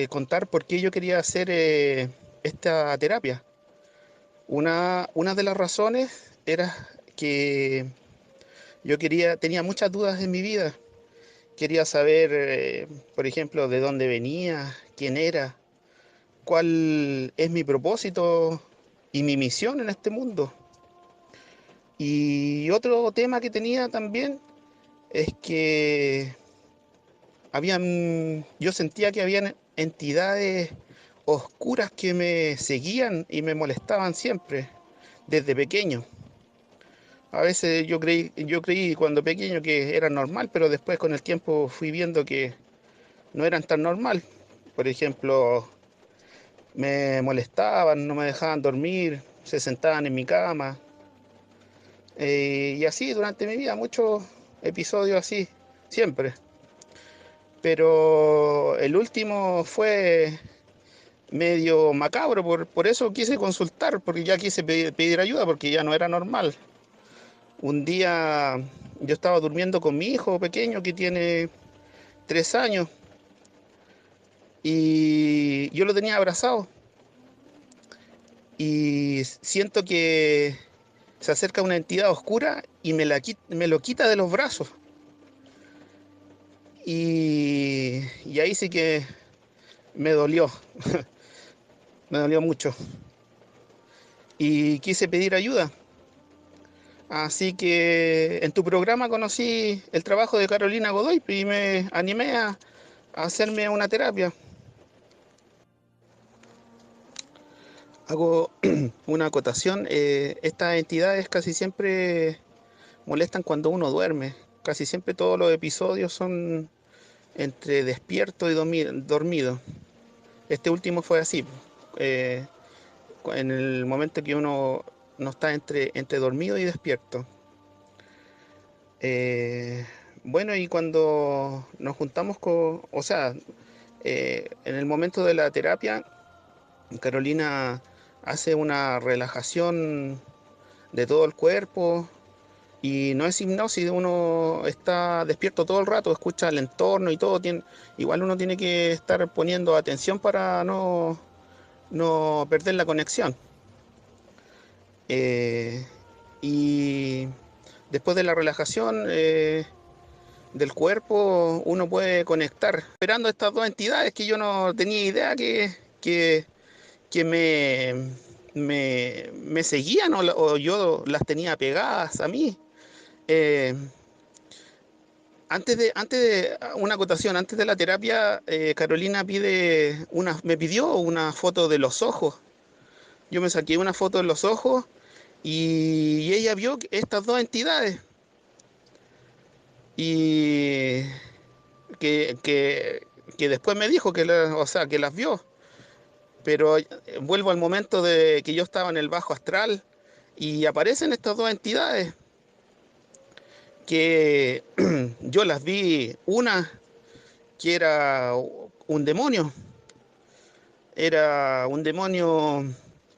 contar por qué yo quería hacer esta terapia. Una de las razones era que tenía muchas dudas en mi vida. Quería saber, por ejemplo, de dónde venía, quién era, cuál es mi propósito y mi misión en este mundo. Y otro tema que tenía también es que yo sentía que habían entidades oscuras que me seguían y me molestaban siempre, desde pequeño. A veces yo creí cuando pequeño que era normal, pero después con el tiempo fui viendo que no eran tan normal. Por ejemplo, me molestaban, no me dejaban dormir, se sentaban en mi cama. Y así durante mi vida, muchos episodios así, siempre. Pero el último fue medio macabro, por eso quise consultar, porque ya quise pedir ayuda, porque ya no era normal. Un día yo estaba durmiendo con mi hijo pequeño que tiene 3 años y yo lo tenía abrazado y siento que se acerca una entidad oscura y me lo quita de los brazos. Y ahí sí que me dolió, me dolió mucho. Y quise pedir ayuda. Así que en tu programa conocí el trabajo de Carolina Godoy y me animé a hacerme una terapia. Hago una acotación. Estas entidades casi siempre molestan cuando uno duerme. Casi siempre todos los episodios son entre despierto y dormido. Este último fue así. eh, en el momento que uno no está entre dormido y despierto. Eh, bueno, y cuando nos juntamos o sea, en el momento de la terapia, Carolina hace una relajación de todo el cuerpo y no es hipnosis, uno está despierto todo el rato, escucha el entorno y todo, igual uno tiene que estar poniendo atención para no perder la conexión. Eh, y después de la relajación, del cuerpo, uno puede conectar. Esperando estas dos entidades que yo no tenía idea que me seguían o yo las tenía pegadas a mí. Eh, una acotación, antes de la terapia, Carolina me pidió una foto de los ojos. Yo me saqué una foto de los ojos y ella vio estas dos entidades. Y que, que, que después me dijo o sea, que las vio, pero vuelvo al momento de que yo estaba en el bajo astral y aparecen estas dos entidades que yo las vi, una que era un demonio,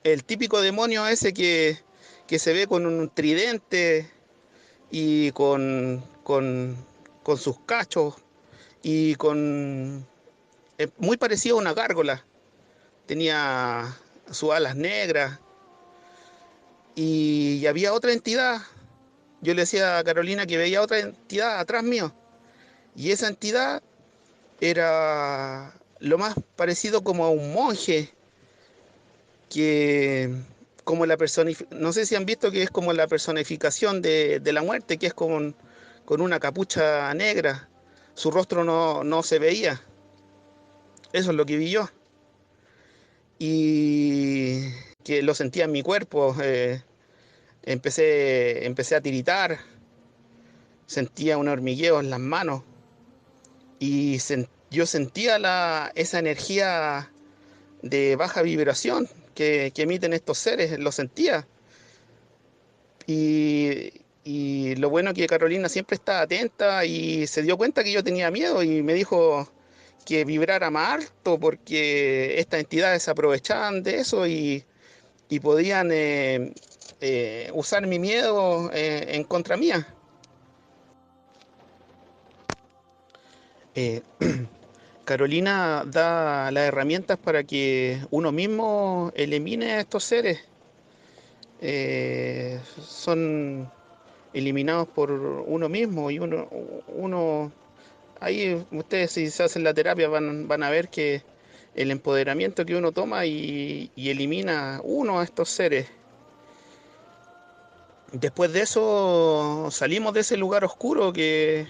el típico demonio ese que se ve con un tridente y con sus cachos y muy parecido a una gárgola. Tenía sus alas negras y había otra entidad. Yo le decía a Carolina que veía otra entidad atrás mío y esa entidad era lo más parecido como a un monje que no sé si han visto que es como la personificación de la muerte, que es con una capucha negra. Su rostro no se veía. Eso es lo que vi yo. Y que lo sentía en mi cuerpo. Empecé a tiritar, sentía un hormigueo en las manos y yo sentía esa energía de baja vibración que emiten estos seres, lo sentía. Y lo bueno que Carolina siempre está atenta y se dio cuenta que yo tenía miedo y me dijo que vibrara más alto porque estas entidades se aprovechaban de eso y podían usar mi miedo en contra mía. Eh, Carolina da las herramientas para que uno mismo elimine a estos seres. Son eliminados por uno mismo y uno ahí ustedes si se hacen la terapia van a ver que el empoderamiento que uno toma y elimina uno a estos seres. Después de eso salimos de ese lugar oscuro que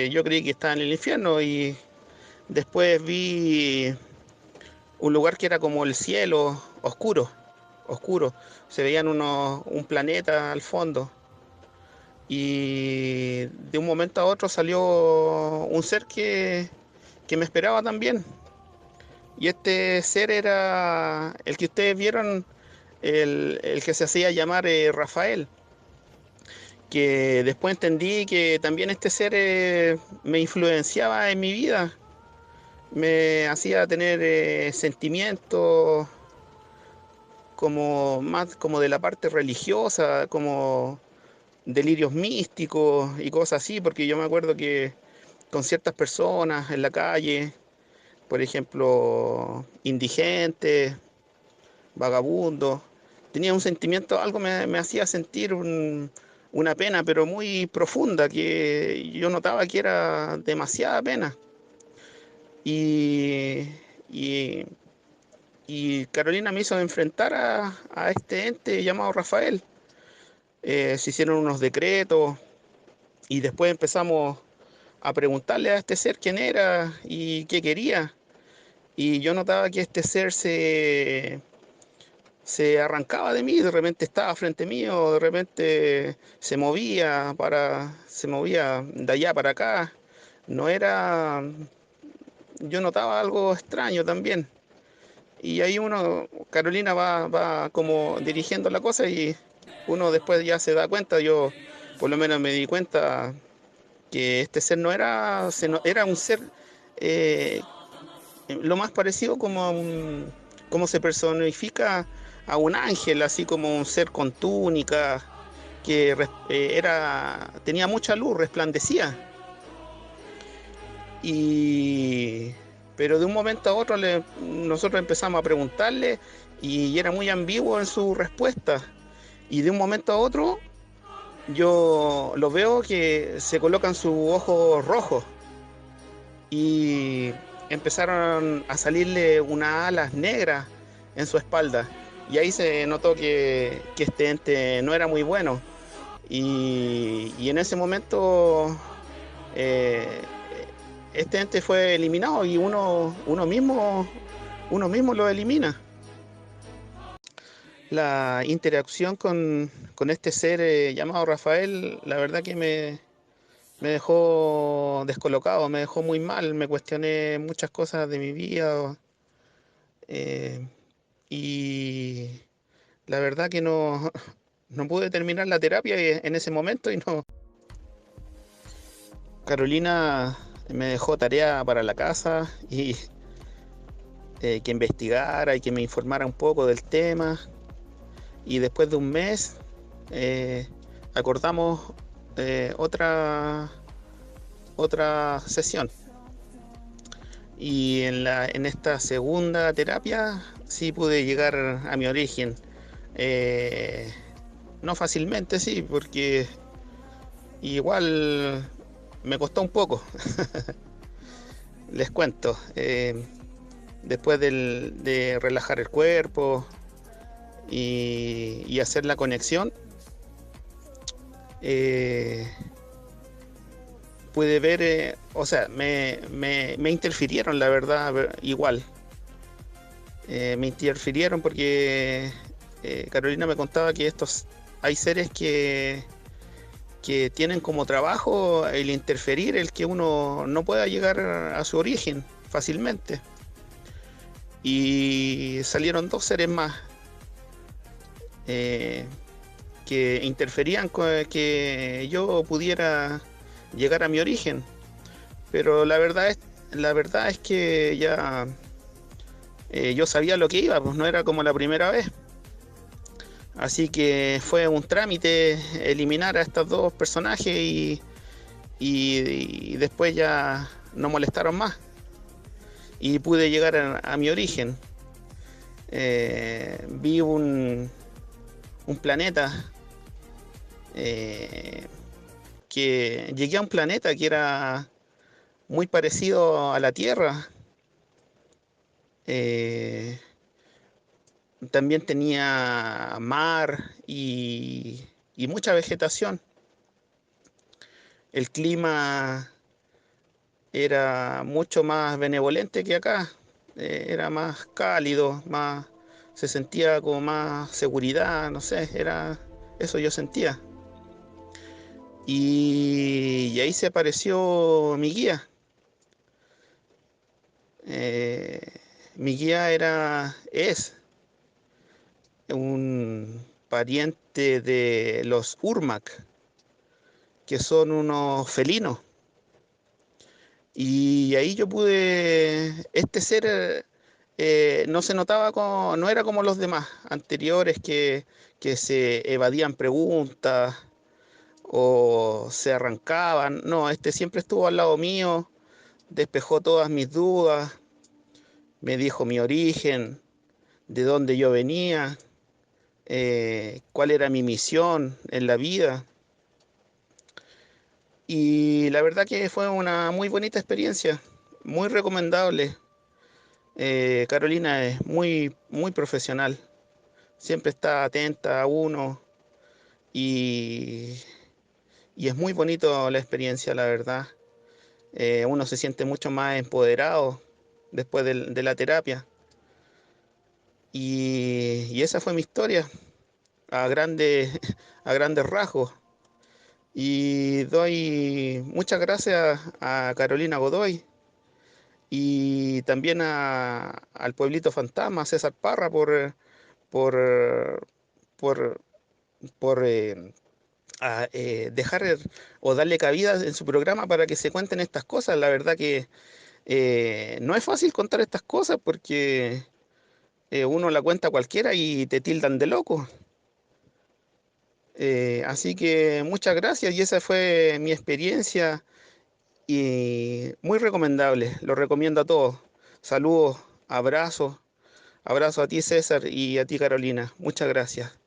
yo creí que estaba en el infierno y después vi un lugar que era como el cielo oscuro, oscuro. Se veían un planeta al fondo. Y de un momento a otro salió un ser que me esperaba también. Y este ser era el que ustedes vieron, el que se hacía llamar Rafael. Que después entendí que también este ser me influenciaba en mi vida. Me hacía tener sentimientos como más como de la parte religiosa, como delirios místicos y cosas así, porque yo me acuerdo que con ciertas personas en la calle, por ejemplo, indigentes, vagabundos, tenía un sentimiento, algo me hacía sentir una pena, pero muy profunda, que yo notaba que era demasiada pena. Y, y, y Carolina me hizo enfrentar a este ente llamado Rafael. Se hicieron unos decretos y después empezamos a preguntarle a este ser quién era y qué quería. Y yo notaba que este ser se arrancaba de mí, de repente estaba frente mío, de repente se movía de allá para acá. No era, yo notaba algo extraño también. Y ahí Carolina va como dirigiendo la cosa y uno después ya se da cuenta, yo por lo menos me di cuenta que este ser no era, era un ser eh, lo más parecido como se personifica a un ángel, así como un ser con túnica, que tenía mucha luz, resplandecía. Y, pero de un momento a otro nosotros empezamos a preguntarle y era muy ambiguo en su respuesta. Y de un momento a otro yo lo veo que se colocan sus ojos rojos y empezaron a salirle unas alas negras en su espalda. Y ahí se notó que este ente no era muy bueno. Y en ese momento eh, este ente fue eliminado y uno mismo lo elimina. La interacción con este ser llamado Rafael, la verdad que me dejó descolocado, me dejó muy mal, me cuestioné muchas cosas de mi vida eh, y la verdad que no pude terminar la terapia en ese momento y no. Carolina me dejó tarea para la casa y que investigara y que me informara un poco del tema y después de un mes acordamos otra sesión. Y en esta segunda terapia sí pude llegar a mi origen. Eh, no fácilmente, sí, porque igual me costó un poco. Les cuento. Después de relajar el cuerpo y hacer la conexión, pude ver, o sea, me interfirieron, la verdad, igual. Me interfirieron porque Carolina me contaba que hay seres que tienen como trabajo el interferir, el que uno no pueda llegar a su origen fácilmente. Y salieron dos seres más que interferían con que yo pudiera llegar a mi origen. Pero la verdad es que ya yo sabía lo que iba, pues no era como la primera vez. Así que fue un trámite eliminar a estos dos personajes y después ya no molestaron más. y pude llegar a mi origen. Vi un planeta, eh, que llegué a un planeta que era muy parecido a la Tierra. Eh, También tenía mar y mucha vegetación. El clima era mucho más benevolente que acá. Era más cálido, más, se sentía como más seguridad, no sé, era eso yo sentía. Y ahí se apareció mi guía. Eh, Mi guía es un pariente de los Urmac, que son unos felinos. Y ahí yo pude, este ser no se notaba como, no era como los demás anteriores que se evadían preguntas o se arrancaban. No, este siempre estuvo al lado mío, despejó todas mis dudas, me dijo mi origen, de dónde yo venía, cuál era mi misión en la vida. Y la verdad que fue una muy bonita experiencia, muy recomendable. Carolina es muy, muy profesional, siempre está atenta a uno y, y es muy bonito la experiencia, la verdad. Uno se siente mucho más empoderado después de la terapia. Y esa fue mi historia a a grandes rasgos. Y doy muchas gracias a Carolina Godoy y también al Pueblito Fantasma, César Parra, por, por, por dejar o darle cabida en su programa para que se cuenten estas cosas. La verdad que no es fácil contar estas cosas porque uno la cuenta cualquiera y te tildan de loco. Así que muchas gracias y esa fue mi experiencia y muy recomendable, lo recomiendo a todos. Saludos, abrazos, abrazo a ti César y a ti Carolina. Muchas gracias.